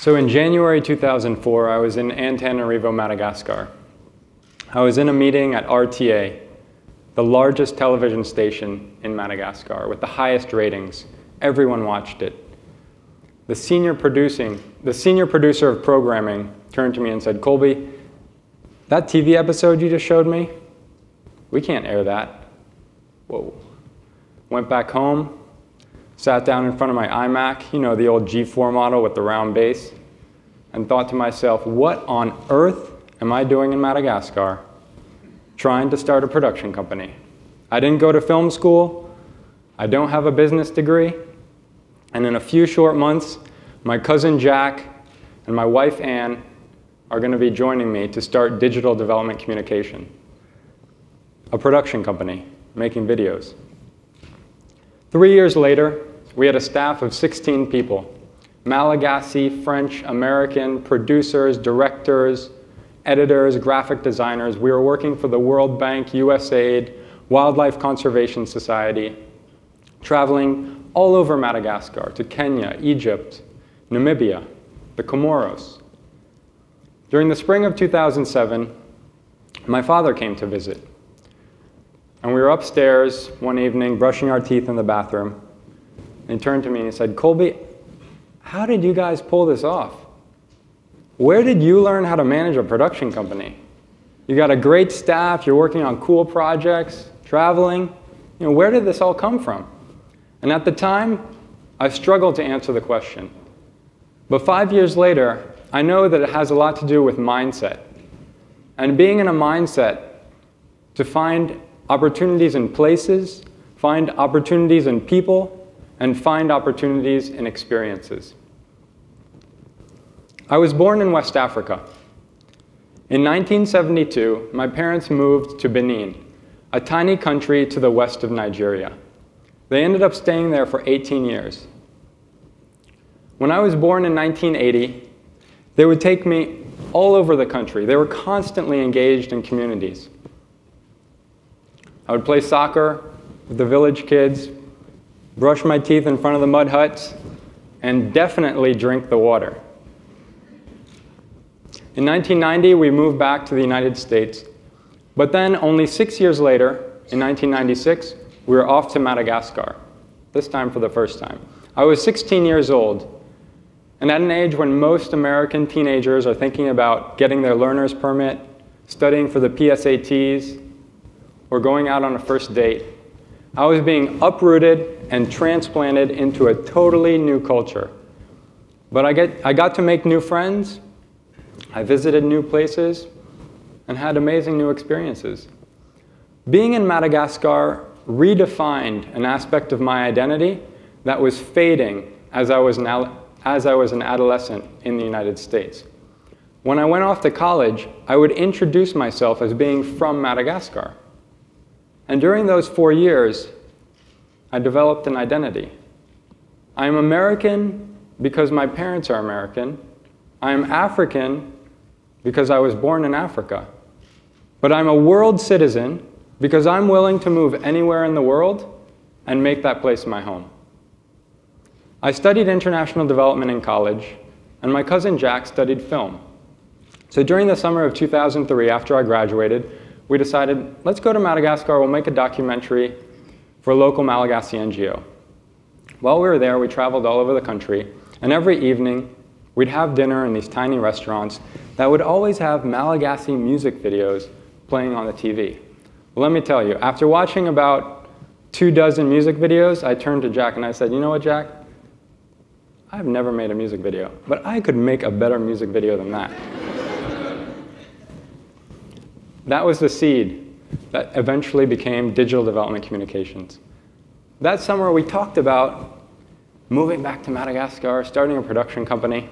So in January 2004, I was in Antananarivo, Madagascar. I was in a meeting at RTA, the largest television station in Madagascar, with the highest ratings. Everyone watched it. The senior producer of programming turned to me and said, "Colby, that TV episode you just showed me, we can't air that." Whoa. Went back home, sat down in front of my iMac, you know, the old G4 model with the round base, and thought to myself, what on earth am I doing in Madagascar trying to start a production company? I didn't go to film school, I don't have a business degree, and in a few short months, my cousin Jack and my wife Ann are going to be joining me to start Digital Development Communication, a production company making videos. 3 years later, we had a staff of 16 people. Malagasy, French, American, producers, directors, editors, graphic designers. We were working for the World Bank, USAID, Wildlife Conservation Society, traveling all over Madagascar to Kenya, Egypt, Namibia, the Comoros. During the spring of 2007, my father came to visit. And we were upstairs one evening, brushing our teeth in the bathroom. And he turned to me and he said, "Colby, how did you guys pull this off? Where did you learn how to manage a production company? You got a great staff, you're working on cool projects, traveling. You know, where did this all come from?" And at the time, I struggled to answer the question. But 5 years later, I know that it has a lot to do with mindset. And being in a mindset to find opportunities in places, find opportunities in people, and find opportunities in experiences. I was born in West Africa. In 1972, my parents moved to Benin, a tiny country to the west of Nigeria. They ended up staying there for 18 years. When I was born in 1980, they would take me all over the country. They were constantly engaged in communities. I would play soccer with the village kids, brush my teeth in front of the mud huts, and definitely drink the water. In 1990, we moved back to the United States, but then only 6 years later, in 1996, we were off to Madagascar, this time for the first time. I was 16 years old, and at an age when most American teenagers are thinking about getting their learner's permit, studying for the PSATs, or going out on a first date, I was being uprooted and transplanted into a totally new culture. But I got to make new friends, I visited new places, and had amazing new experiences. Being in Madagascar redefined an aspect of my identity that was fading as I was an adolescent in the United States. When I went off to college, I would introduce myself as being from Madagascar. And during those 4 years, I developed an identity. I am American because my parents are American. I am African because I was born in Africa. But I'm a world citizen because I'm willing to move anywhere in the world and make that place my home. I studied international development in college, and my cousin Jack studied film. So during the summer of 2003, after I graduated, we decided, let's go to Madagascar, we'll make a documentary for a local Malagasy NGO. While we were there, we traveled all over the country, and every evening, we'd have dinner in these tiny restaurants that would always have Malagasy music videos playing on the TV. Well, let me tell you, after watching about 24 music videos, I turned to Jack and I said, "You know what, Jack? I've never made a music video, but I could make a better music video than that." That was the seed that eventually became Digital Development Communications. That summer, we talked about moving back to Madagascar, starting a production company.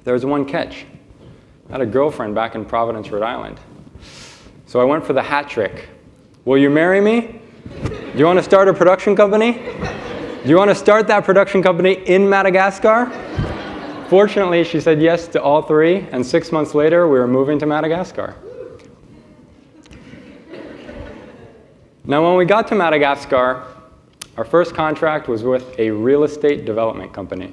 There was one catch. I had a girlfriend back in Providence, Rhode Island. So I went for the hat trick. Will you marry me? Do you want to start a production company? Do you want to start that production company in Madagascar? Fortunately, she said yes to all three, and 6 months later, we were moving to Madagascar. Now, when we got to Madagascar, our first contract was with a real estate development company.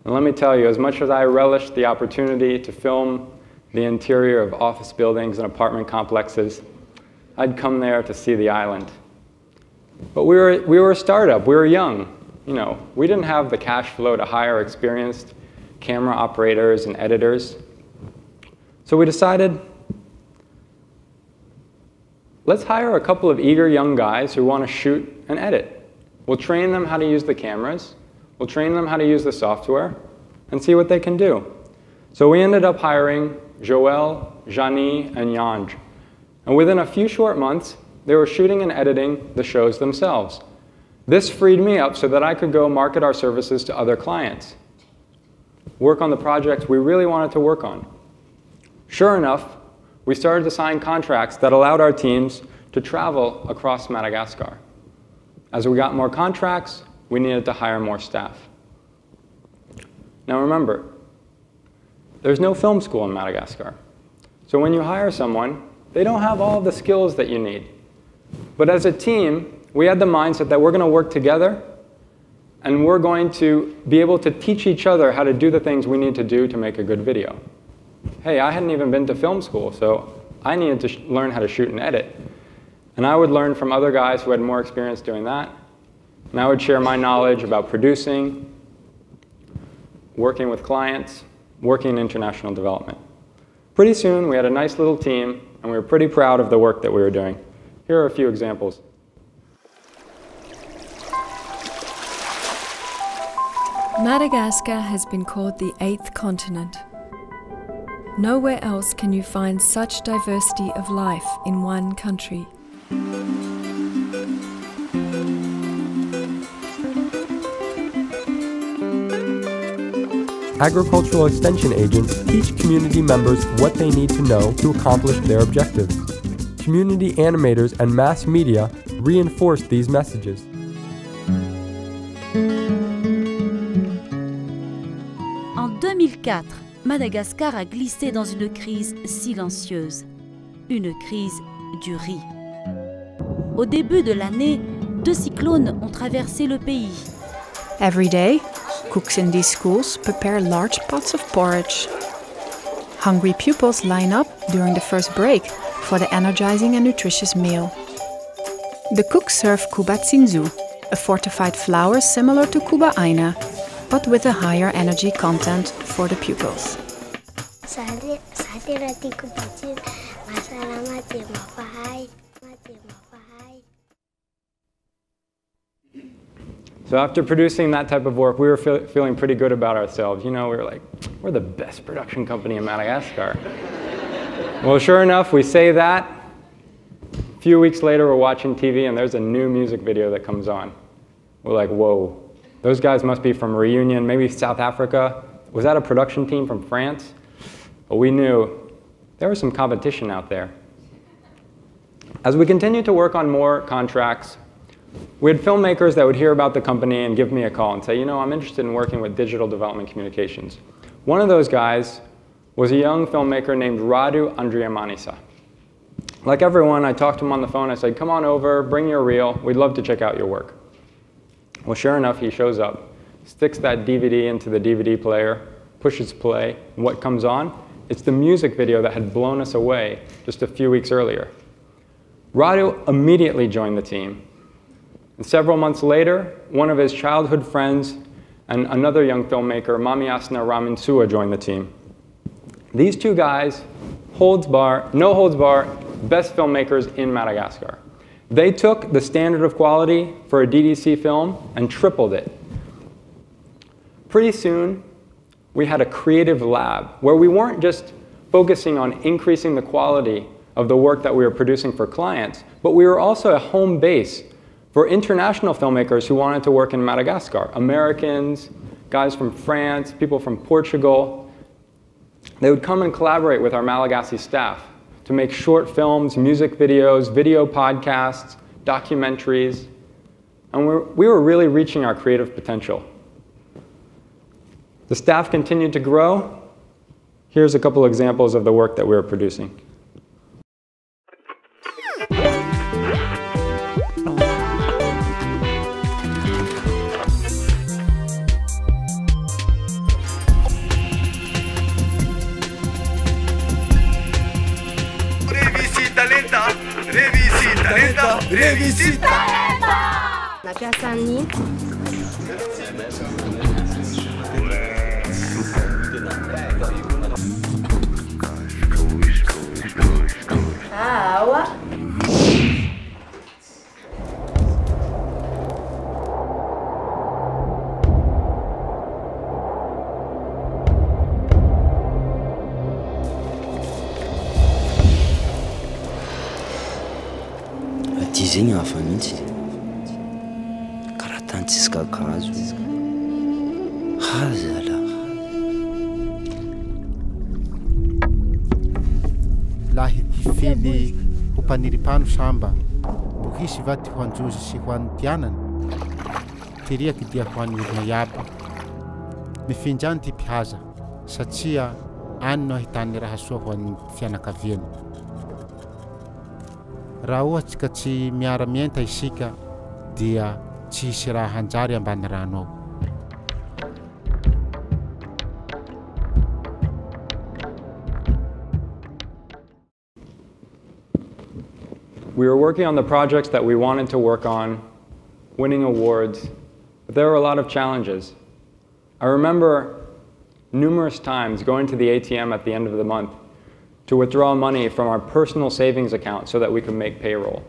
And let me tell you, as much as I relished the opportunity to film the interior of office buildings and apartment complexes, I'd come there to see the island. But we were a startup, we were young. You know, we didn't have the cash flow to hire experienced camera operators and editors. So we decided, let's hire a couple of eager young guys who want to shoot and edit. We'll train them how to use the cameras, we'll train them how to use the software, and see what they can do. So we ended up hiring Joël, Jani, and Yanj. And within a few short months, they were shooting and editing the shows themselves. This freed me up so that I could go market our services to other clients, work on the projects we really wanted to work on. Sure enough, we started to sign contracts that allowed our teams to travel across Madagascar. As we got more contracts, we needed to hire more staff. Now remember, there's no film school in Madagascar. So when you hire someone, they don't have all of the skills that you need. But as a team, we had the mindset that we're going to work together and we're going to be able to teach each other how to do the things we need to do to make a good video. Hey, I hadn't even been to film school, so I needed to learn how to shoot and edit. And I would learn from other guys who had more experience doing that. And I would share my knowledge about producing, working with clients, working in international development. Pretty soon, we had a nice little team, and we were pretty proud of the work that we were doing. Here are a few examples. Madagascar has been called the 8th continent. Nowhere else can you find such diversity of life in one country. Agricultural extension agents teach community members what they need to know to accomplish their objectives. Community animators and mass media reinforce these messages. En 2004, Madagascar a glissé dans une crise silencieuse, une crise du riz. Au début de l'année, 2 cyclones ont traversé le pays. Every day, cooks in these schools prepare large pots of porridge. Hungry pupils line up during the first break for the energizing and nutritious meal. The cooks serve kuba tsinzu, a fortified flour similar to kuba aina, but with a higher energy content for the pupils. So after producing that type of work, we were feeling pretty good about ourselves. You know, we were like, we're the best production company in Madagascar. Well, sure enough, we say that. A few weeks later, we're watching TV, and there's a new music video that comes on. We're like, whoa, those guys must be from Reunion, maybe South Africa. Was that a production team from France? But we knew there was some competition out there. As we continued to work on more contracts, we had filmmakers that would hear about the company and give me a call and say, you know, I'm interested in working with digital development communications. One of those guys was a young filmmaker named Radu Andriamanisa. Like everyone, I talked to him on the phone. I said, come on over, bring your reel. We'd love to check out your work. Well, sure enough, he shows up, sticks that DVD into the DVD player, pushes play, and what comes on? It's the music video that had blown us away just a few weeks earlier. Radu immediately joined the team. And several months later, one of his childhood friends and another young filmmaker, Mamiasna Raminsua, joined the team. These two guys, no holds bar, best filmmakers in Madagascar. They took the standard of quality for a DDC film and tripled it. Pretty soon, we had a creative lab where we weren't just focusing on increasing the quality of the work that we were producing for clients, but we were also a home base for international filmmakers who wanted to work in Madagascar. Americans, guys from France, people from Portugal. They would come and collaborate with our Malagasy staff to make short films, music videos, video podcasts, documentaries. And we were really reaching our creative potential. The staff continued to grow. Here's a couple examples of the work that we were producing. Na piazza Anni. Aua. Aty zegny hafa mihitsy. Karaha tany tsisy kakazo. Hazala. Lahy hifily ho mpaniripano samba mbo hisy va ty ho anjozy sy ho an'ny mpianany tiriaky dia ho an'ny olona iaby mifindrany ty mpihaza satria any no ahitany raha soa ho an'ny fianakaviany raha ohatsy ka tsy miara-mienta isika dia tsy hisy raha hanjary ambany rano ao. We were working on the projects that we wanted to work on, winning awards, but there were a lot of challenges. I remember numerous times going to the ATM at the end of the month to withdraw money from our personal savings account so that we could make payroll,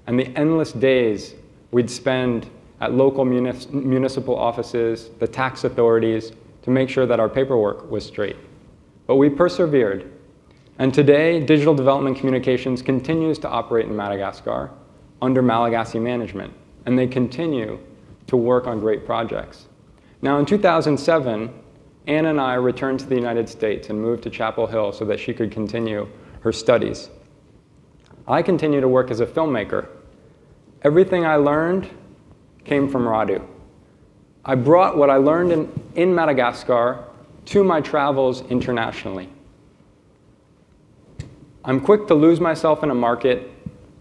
and the endless days we'd spend at local municipal offices, the tax authorities, to make sure that our paperwork was straight. But we persevered. And today, digital development communications continues to operate in Madagascar under Malagasy management, and they continue to work on great projects. Now, in 2007, Anna and I returned to the United States and moved to Chapel Hill so that she could continue her studies. I continue to work as a filmmaker. Everything I learned came from Radu. I brought what I learned in Madagascar to my travels internationally. I'm quick to lose myself in a market,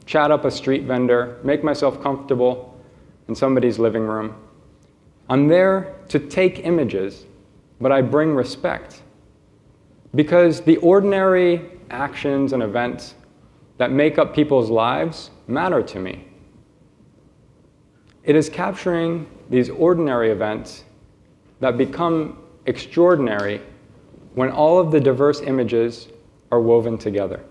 chat up a street vendor, make myself comfortable in somebody's living room. I'm there to take images, but I bring respect. Because the ordinary actions and events that make up people's lives matter to me. It is capturing these ordinary events that become extraordinary when all of the diverse images are woven together.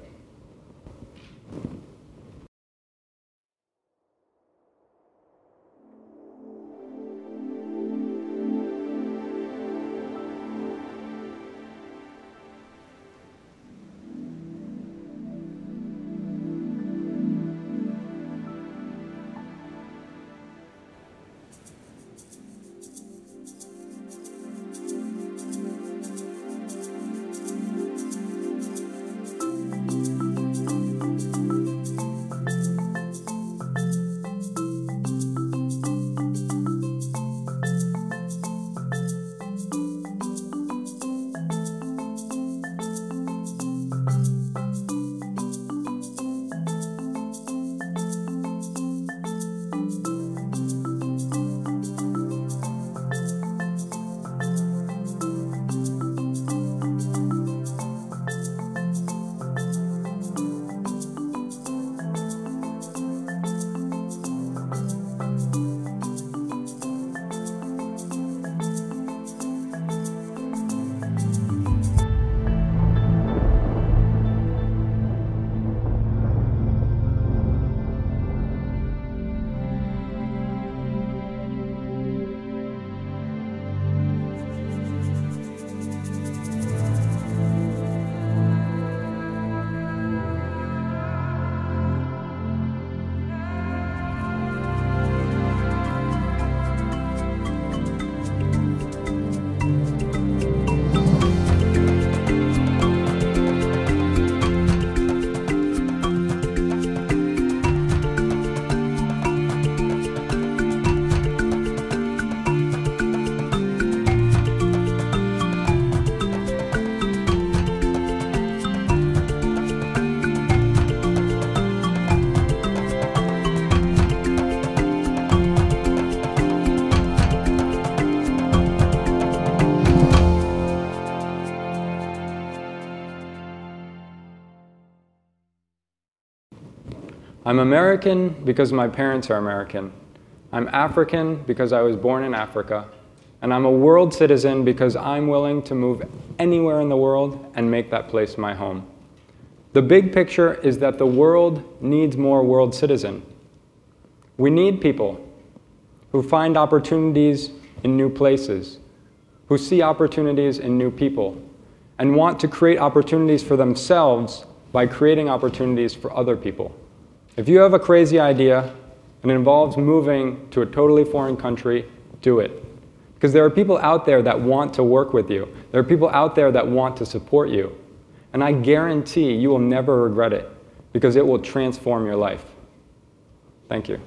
I'm American because my parents are American. I'm African because I was born in Africa. And I'm a world citizen because I'm willing to move anywhere in the world and make that place my home. The big picture is that the world needs more world citizens. We need people who find opportunities in new places, who see opportunities in new people, and want to create opportunities for themselves by creating opportunities for other people. If you have a crazy idea and it involves moving to a totally foreign country, do it. Because there are people out there that want to work with you. There are people out there that want to support you. And I guarantee you will never regret it, because it will transform your life. Thank you.